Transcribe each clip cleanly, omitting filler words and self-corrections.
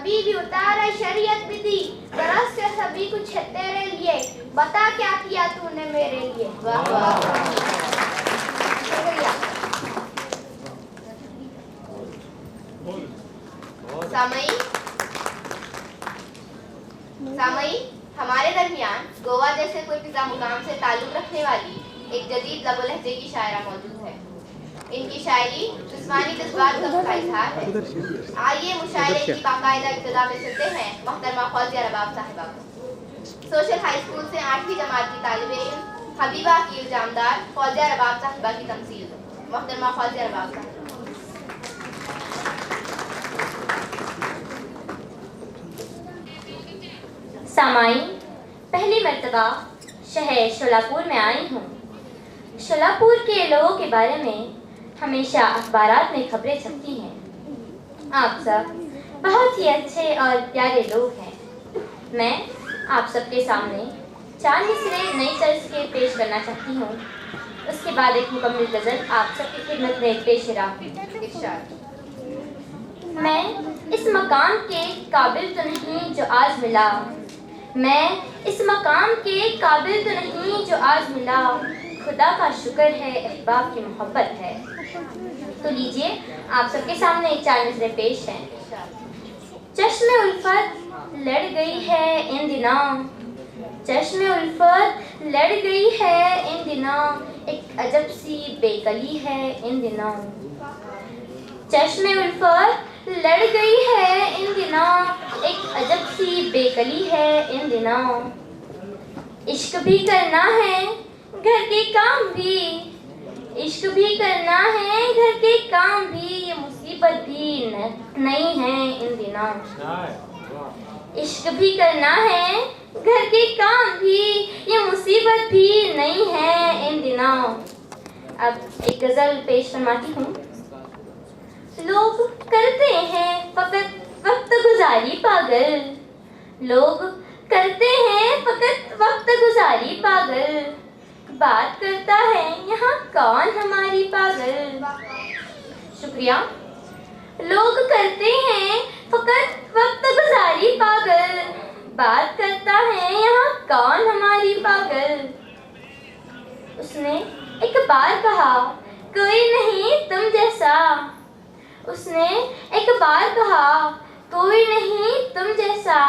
नबी भी उतारा, शरीयत भी दी, दरस से सभी कुछ है तेरे लिए, बता क्या किया तूने मेरे लिए। वाह वाह। शुक्रिया। सामई, हमारे दरमियान गोवा जैसे कोई फिजा मुकाम से ताल्लुक रखने वाली एक जदीद लबो लहजे की शायरा मौजूद है। इनकी शायरी जिस्मानी जज्बात का का इजहार है। आइए मुशायरे की बाकायदा इब्तिदा में सुनते हैं मोहतरमा फौजिया रबाब साहिबा को। सोशल हाई स्कूल से 8वीं जमात की तालिब इल्म हबीबा की इल्जामदार फौजिया रबाब साहिबा की तमसील। मोहतरमा फौजिया रबाब साहिबा। सामाईन, पहली मर्तबा शहर शोलापुर में आई हूँ। शोलापुर के लोगों के बारे में हमेशा अखबारात में खबरें छपती हैं। आप सब बहुत ही अच्छे और प्यारे लोग हैं। मैं आप सबके सामने 4 मिसरे नई तर्ज के पेश करना चाहती हूँ। उसके बाद एक मुकम्मल गज़ल आप सबकी खिदमत में पेश इरशाद। मैं इस मकाम के काबिल तो नहीं जो आज मिला, मैं इस मकाम के काबिल तो नहीं जो आज मिला, खुदा का शुक्र है अहबाब की मोहब्बत है। तो लीजिए आप सबके सामने 4 मिसरे पेश हैं। चश्मे उल्फत लड़ गई है इन दिनों, चश्मे उल्फत लड़ गई है इन दिनों, एक अजब सी बेकली है इन दिनों। चश्मे उल्फत लड़ गई है इन दिनों, एक अजब सी बेकली है इन दिनों। इश्क भी करना है घर के काम भी, इश्क भी करना है घर के काम भी, ये मुसीबत भी नहीं है इन दिनों। इश्क भी करना है घर के काम भी, ये मुसीबत भी नहीं है इन दिनों। अब एक गज़ल पेश फरमाती हूँ। लोग करते हैं फकत वक्त गुजारी पागल, लोग करते हैं फकत वक्त गुजारी पागल, बात करता है यहाँ कौन हमारी पागल। शुक्रिया। लोग करते हैं फकत वक्त गुजारी पागल, बात करता है यहाँ कौन हमारी पागल। उसने एक बार कहा कोई नहीं तुम जैसा, उसने एक बार कहा कोई नहीं तुम जैसा,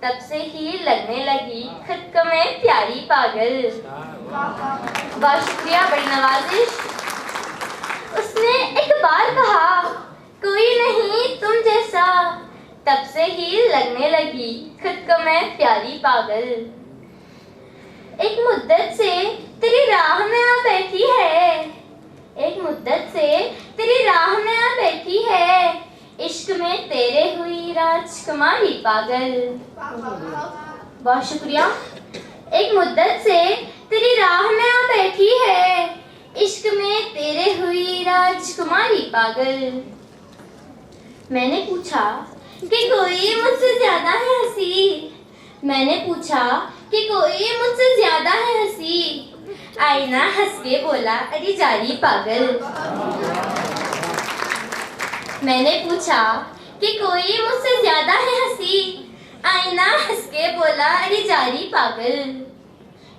तब से ही लगने लगी खुद को मैं प्यारी पागल। बहुत शुक्रिया, बड़ी नवाजिश। उसने एक बार कहा कोई नहीं तुम जैसा, तब से ही लगने लगी खुद को मैं प्यारी पागल। एक मुद्दत से तेरी राह में आ बैठी है, एक मुद्दत से तेरी राह में आ बैठी है, इश्क में तेरे हुई राजकुमारी पागल। बहुत शुक्रिया। एक मुद्दत से तेरी राह में आ बैठी है, इश्क में तेरे हुई राजकुमारी पागल। मैंने पूछा कि कोई मुझसे ज्यादा है हंसी, मैंने पूछा कि कोई मुझसे ज्यादा है हंसी, आईना हंस के बोला अरे जारी पागल। मैंने पूछा कि कोई मुझसे ज्यादा है हंसी, आईना हंस के बोला अरे जारी पागल।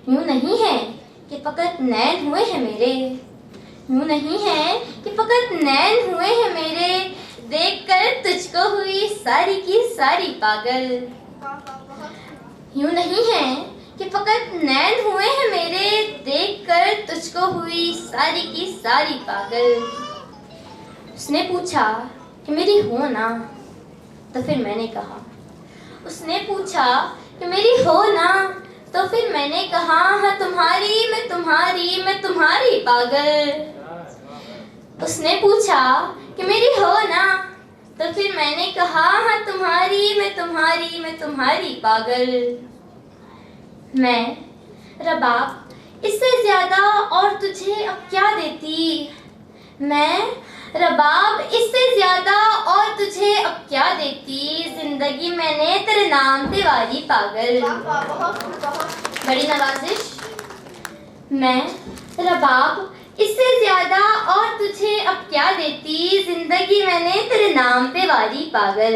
यूं नहीं है कि फकत नैन हुए हैं मेरे, यूं नहीं है कि फकत नैन हुए हैं मेरे, देखकर तुझको हुई सारी की सारी पागल। यूं नहीं है कि फकत नैन हुए हैं मेरे, देखकर तुझको हुई सारी की सारी पागल। उसने पूछा कि मेरी हो ना, तो फिर मैंने कहा, उसने पूछा कि मेरी हो ना, तो फिर मैंने कहा हाँ तुम्हारी मैं तुम्हारी मैं तुम्हारी पागल। उसने पूछा कि मेरी हो ना, तो फिर मैंने कहा हाँ तुम्हारी मैं तुम्हारी मैं तुम्हारी पागल। मैं रबाब इससे ज्यादा और तुझे अब क्या देती, मैं रबाब इससे ज्यादा और तुझे अब क्या देती, जिंदगी मैंने तेरे नाम पे वाली पागल। बड़ी नवाजिश। मैं रबाब इससे ज्यादा और तुझे अब क्या देती, जिंदगी मैंने तेरे नाम पे वाली पागल।